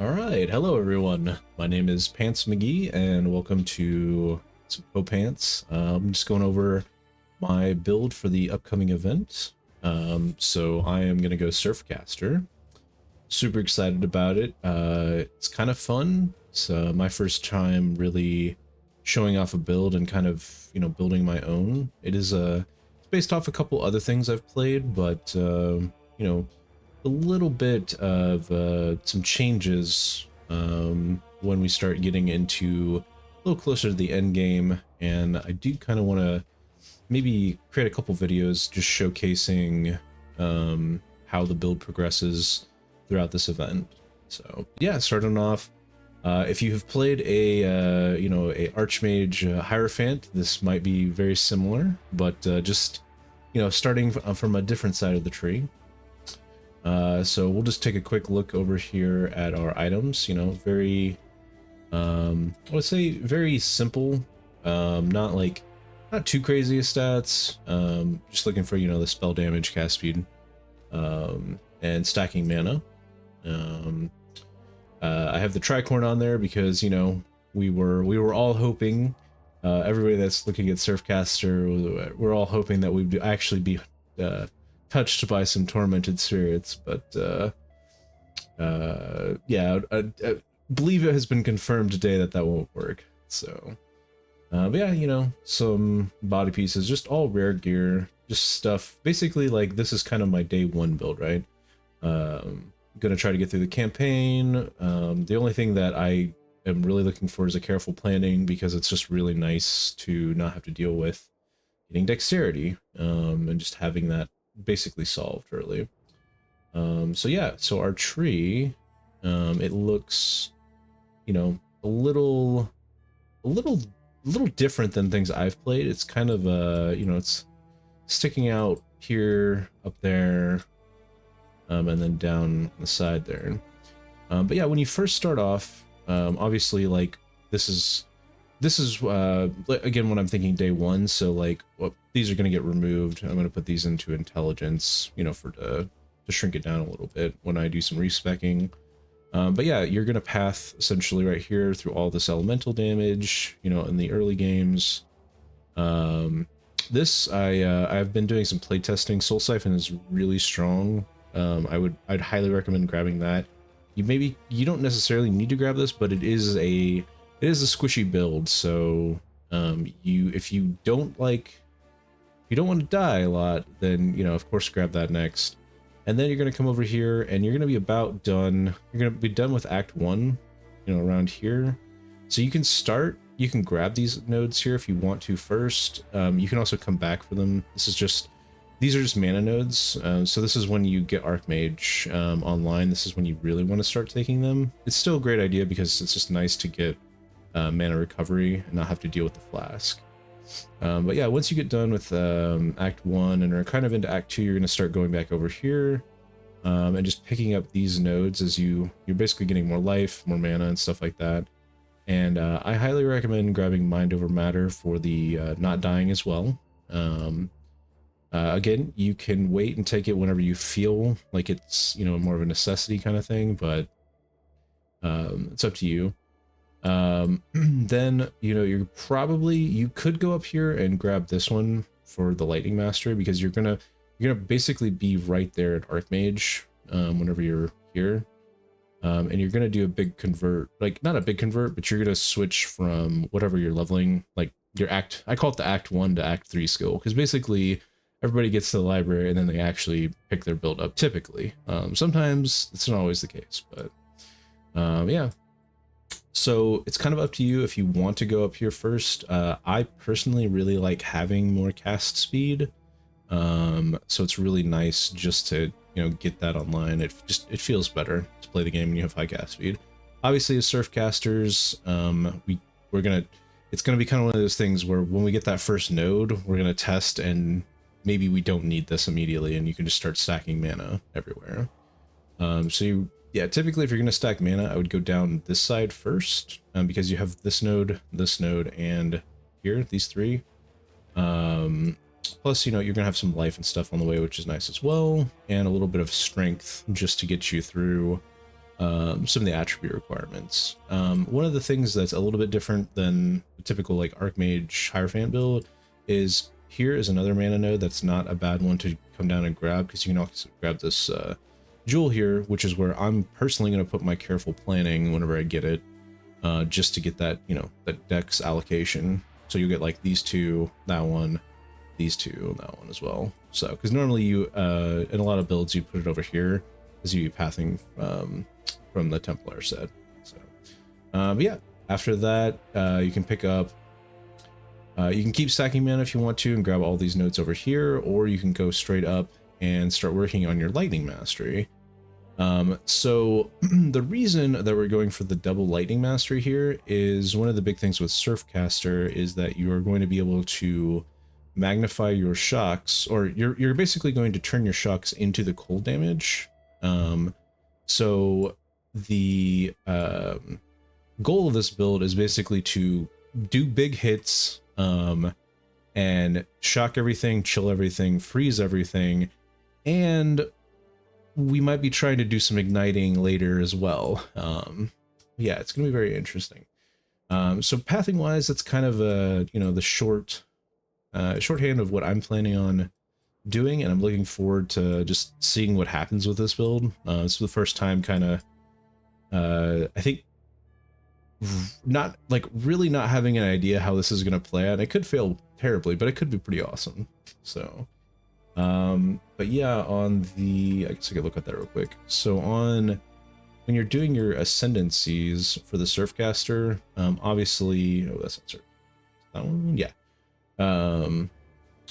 All right, hello everyone. My name is Pants McGee, and welcome to some Pants. I'm just going over my build for the upcoming event. So I am gonna go Surfcaster. Super excited about it. It's kind of fun. It's my first time really showing off a build and kind of building my own. It's based off a couple other things I've played, but a little bit of some changes when we start getting into a little closer to the end game, and I do kind of want to maybe create a couple videos just showcasing how the build progresses throughout this event. So yeah, starting off, if you have played a Archmage Hierophant, this might be very similar, but just starting from a different side of the tree. So we'll just take a quick look over here at our items. Very I would say very simple, not too crazy of stats. Just looking for the spell damage, cast speed, and stacking mana. I have the tricorn on there because we were all hoping, everybody that's looking at Surfcaster, we're all hoping that we'd actually be touched by some tormented spirits, but yeah, I believe it has been confirmed today that that won't work. So but yeah, some body pieces, just all rare gear, just stuff. Basically, like, this is kind of my day one build, right? Gonna try to get through the campaign. The only thing that I am really looking for is a careful planning, because it's just really nice to not have to deal with getting dexterity, and just having that basically solved early. So yeah, so our tree, it looks, a little different than things I've played. It's kind of it's sticking out here, up there, and then down the side there. But yeah, when you first start off, obviously, like, this is again when I'm thinking day one, so like, well, these are going to get removed. I'm going to put these into intelligence, to shrink it down a little bit when I do some respecking. But yeah, you're going to path essentially right here through all this elemental damage, in the early games. I've been doing some playtesting. Soul Siphon is really strong. I'd highly recommend grabbing that. You don't necessarily need to grab this, but it is a squishy build, so if you don't want to die a lot, then of course grab that next. And then you're going to come over here and you're going to be about done. You're going to be done with Act 1, around here. So you can grab these nodes here if you want to first. You can also come back for them. These are just mana nodes. So this is when you get Archmage online. This is when you really want to start taking them. It's still a great idea because it's just nice to get mana recovery and not have to deal with the flask. But yeah, once you get done with Act 1 and are kind of into Act 2, you're going to start going back over here and just picking up these nodes as you're basically getting more life, more mana, and stuff like that. And I highly recommend grabbing Mind Over Matter for the not dying as well. Again, you can wait and take it whenever you feel like it's more of a necessity kind of thing, but it's up to you. Then you could go up here and grab this one for the Lightning Master, because you're gonna basically be right there at Archmage whenever you're here, and you're gonna do a big convert, like not a big convert, but you're gonna switch from whatever you're leveling, like I call it the Act 1 to Act 3 skill, because basically everybody gets to the library and then they actually pick their build up typically. Sometimes it's not always the case, but yeah. So it's kind of up to you if you want to go up here first. I personally really like having more cast speed, so it's really nice just to get that online. It feels better to play the game when you have high cast speed. Obviously, as Surfcasters, it's gonna be kind of one of those things where when we get that first node, we're gonna test, and maybe we don't need this immediately, and you can just start stacking mana everywhere. Yeah, typically if you're going to stack mana, I would go down this side first, because you have this node, and here, these three. Plus, you're going to have some life and stuff on the way, which is nice as well, and a little bit of strength just to get you through some of the attribute requirements. One of the things that's a little bit different than the typical like Archmage Hierophant build is here is another mana node that's not a bad one to come down and grab, because you can also grab this jewel here, which is where I'm personally going to put my careful planning whenever I get it, just to get that, you know, that dex allocation. So you'll get like these two, that one, these two, and that one as well. So because normally you in a lot of builds you put it over here as you pathing from the Templar set. So but yeah, after that you can pick up, you can keep stacking mana if you want to and grab all these nodes over here, or you can go straight up and start working on your lightning mastery. So the reason that we're going for the double lightning mastery here is one of the big things with Surfcaster is that you are going to be able to magnify your shocks, or you're basically going to turn your shocks into the cold damage. So the goal of this build is basically to do big hits and shock everything, chill everything, freeze everything, and we might be trying to do some igniting later as well. Yeah, it's going to be very interesting. So pathing wise, that's kind of a, you know, the shorthand of what I'm planning on doing, and I'm looking forward to just seeing what happens with this build. This is the first time kind of I think not like really not having an idea how this is going to play out. It could fail terribly, but it could be pretty awesome. So but yeah, on the, I guess I could look at that real quick. So on when you're doing your ascendancies for the Surfcaster, obviously, oh, that's not Surf, that one, yeah.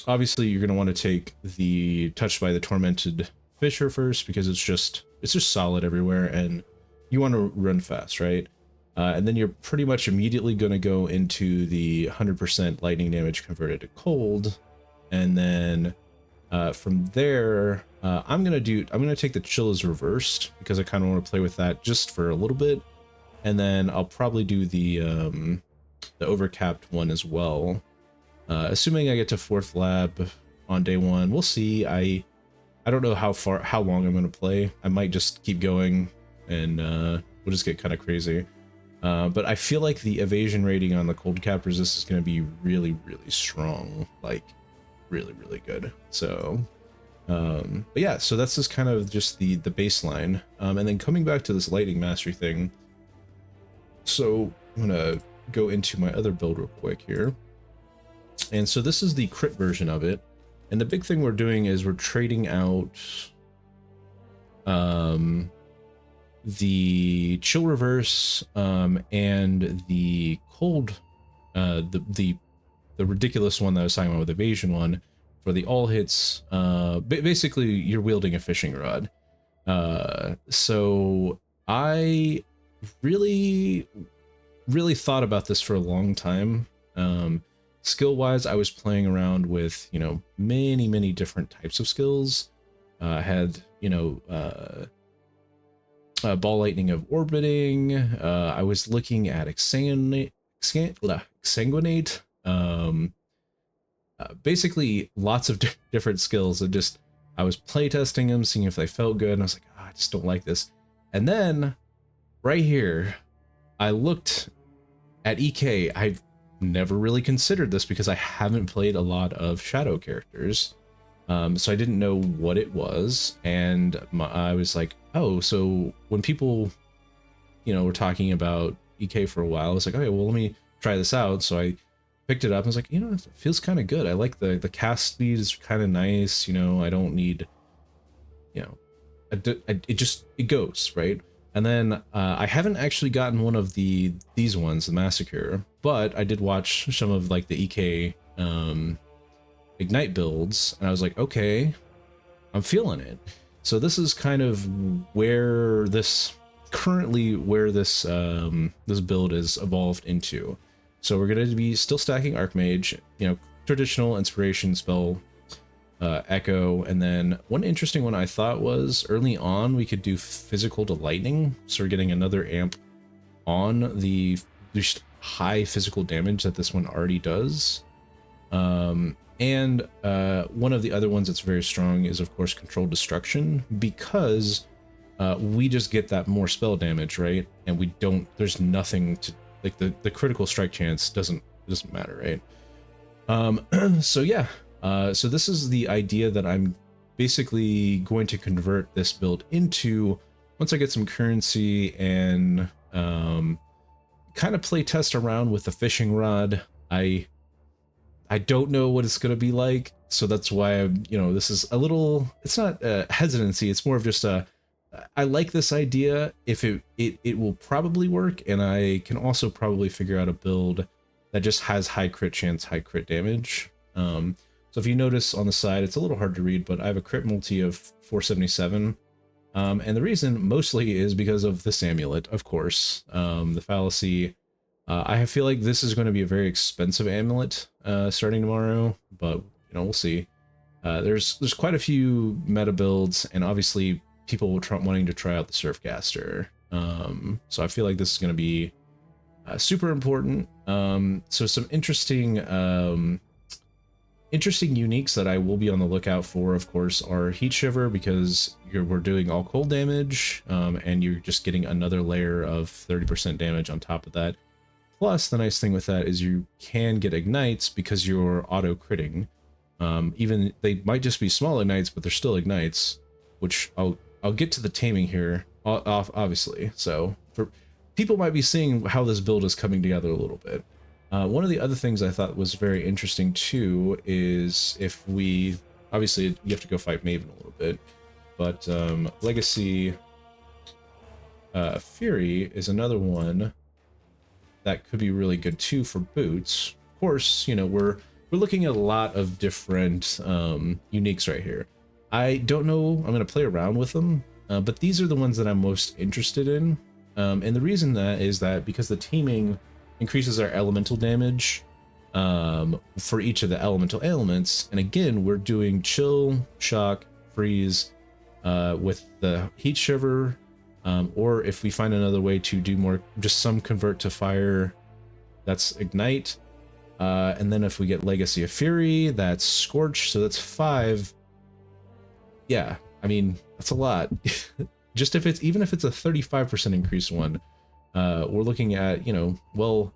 Obviously you're going to want to take the Touched by the Tormented Fissure first, because it's just solid everywhere and you want to run fast, right? And then you're pretty much immediately going to go into the 100% lightning damage converted to cold, and then from there I'm going to take the chill as reversed, because I kind of want to play with that just for a little bit, and then I'll probably do the overcapped one as well. Assuming I get to 4th lab on day 1, we'll see. I don't know how long I'm going to play. I might just keep going and we'll just get kind of crazy. But I feel like the evasion rating on the cold cap resist is going to be really, really strong, like really, really good. So, but yeah, so that's just kind of just the baseline. And then coming back to this lightning mastery thing. So I'm going to go into my other build real quick here. And so this is the crit version of it. And the big thing we're doing is we're trading out the chill reverse and the cold, the ridiculous one that I was talking about with evasion one for the all hits. Basically you're wielding a fishing rod. So I really thought about this for a long time. Skill wise, I was playing around with, you know, many different types of skills. I had, you know, ball lightning of orbiting. I was looking at exsanguinate. Basically lots of different skills, and just I was playtesting them, seeing if they felt good, and I was like, oh, I just don't like this. And then right here I looked at EK. I've never really considered this because I haven't played a lot of shadow characters, so I didn't know what it was, and I was like, oh, so when people, you know, were talking about EK for a while, I was like, okay, well, let me try this out. So I picked it up and was like, you know, it feels kind of good. I like the cast speed is kind of nice, you know. I don't need, you know, it goes right. And then I haven't actually gotten one of these ones, the Massacre, but I did watch some of like the EK Ignite builds, and I was like, okay, I'm feeling it. So this is kind of where this this build is evolved into. So we're going to be still stacking Archmage, you know, traditional inspiration spell, Echo, and then one interesting one I thought was early on we could do physical to lightning, so we're getting another amp on the just high physical damage that this one already does. And one of the other ones that's very strong is of course controlled destruction, because we just get that more spell damage, right? And we don't, there's nothing to, like, the critical strike chance doesn't matter, right? So yeah, so this is the idea that I'm basically going to convert this build into once I get some currency and kind of play test around with the fishing rod. I don't know what it's going to be like, so that's why I'm, this is a little, it's not hesitancy, it's more of just I like this idea. If it will probably work, and I can also probably figure out a build that just has high crit chance, high crit damage. So if you notice on the side, it's a little hard to read, but I have a crit multi of 477. And the reason mostly is because of this amulet, of course. The fallacy. I feel like this is going to be a very expensive amulet starting tomorrow, but we'll see. There's quite a few meta builds, and obviously people wanting to try out the Surfcaster. So I feel like this is going to be super important. So some interesting uniques that I will be on the lookout for, of course, are Heat Shiver, because we're doing all cold damage, and you're just getting another layer of 30% damage on top of that. Plus, the nice thing with that is you can get ignites because you're auto critting. Even they might just be small ignites, but they're still ignites, which I'll get to the taming here, obviously. So for people might be seeing how this build is coming together a little bit. One of the other things I thought was very interesting too is if we, obviously you have to go fight Maven a little bit, but Legacy Fury is another one that could be really good too for boots. Of course, we're looking at a lot of different uniques right here. I don't know, I'm going to play around with them, but these are the ones that I'm most interested in. And the reason that is that because the teaming increases our elemental damage for each of the elemental ailments. And again, we're doing chill, shock, freeze with the heat shiver, or if we find another way to do more, just some convert to fire, that's ignite. And then if we get Legacy of Fury, that's scorch, so that's 5. Yeah, I mean, that's a lot. Just even if it's a 35% increase one, we're looking at, well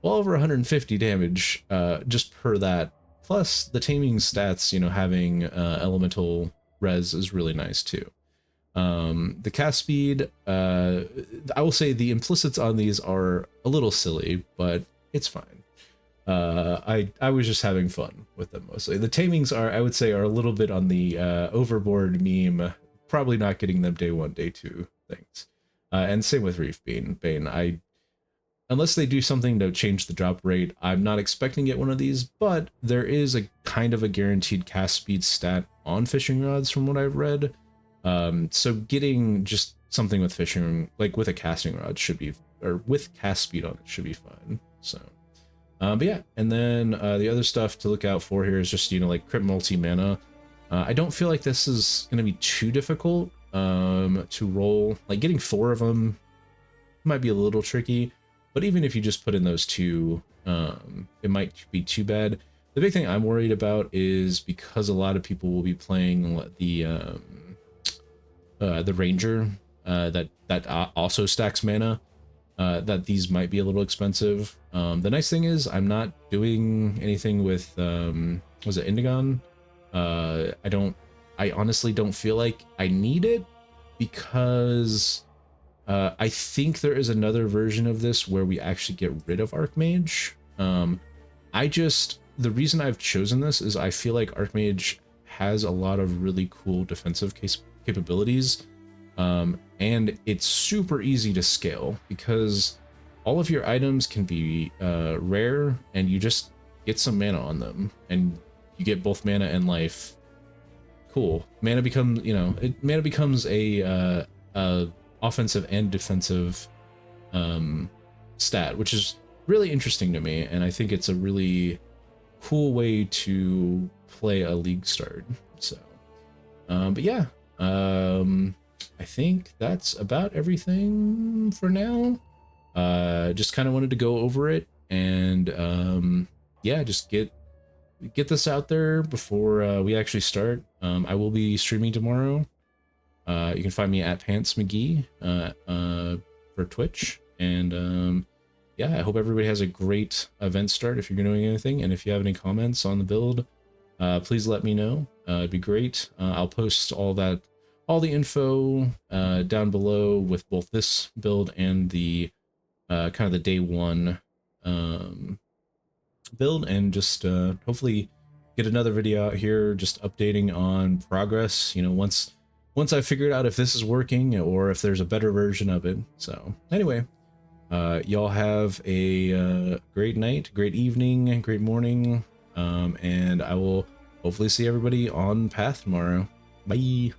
over 150 damage just per that. Plus the taming stats, having elemental res is really nice too. The cast speed, I will say the implicits on these are a little silly, but it's fine. I was just having fun with them mostly. The tamings I would say, are a little bit on the overboard meme, probably not getting them day 1, day 2 things. And same with Reef Bane. Unless they do something to change the drop rate, I'm not expecting to get one of these, but there is a kind of a guaranteed cast speed stat on fishing rods from what I've read. So getting just something with fishing, like with a casting rod, should be, or with cast speed on it, should be fine. So, but yeah, and then the other stuff to look out for here is just, like crit multi mana. I don't feel like this is going to be too difficult to roll. Like getting 4 of them might be a little tricky, but even if you just put in those 2, it might be too bad. The big thing I'm worried about is because a lot of people will be playing the Ranger that also stacks mana, that these might be a little expensive. The nice thing is I'm not doing anything with was it Indigon? I honestly don't feel like I need it, because I think there is another version of this where we actually get rid of Archmage. The reason I've chosen this is I feel like Archmage has a lot of really cool defensive capabilities, and it's super easy to scale because all of your items can be rare, and you just get some mana on them, and you get both mana and life. Cool. Mana becomes, mana becomes a offensive and defensive stat, which is really interesting to me, and I think it's a really cool way to play a league start. So, but yeah, I think that's about everything for now. Just kind of wanted to go over it, and yeah, just get this out there before we actually start. I will be streaming tomorrow, You can find me at Pants McGee for Twitch. And yeah, I hope everybody has a great event start if you're doing anything. And if you have any comments on the build, please let me know. It'd be great. I'll post all the info down below with both this build and the kind of the day one build, and just hopefully get another video out here just updating on progress, you know, once I figured out if this is working or if there's a better version of it. So anyway, y'all have a great night, great evening, great morning, and I will hopefully see everybody on Path tomorrow. Bye.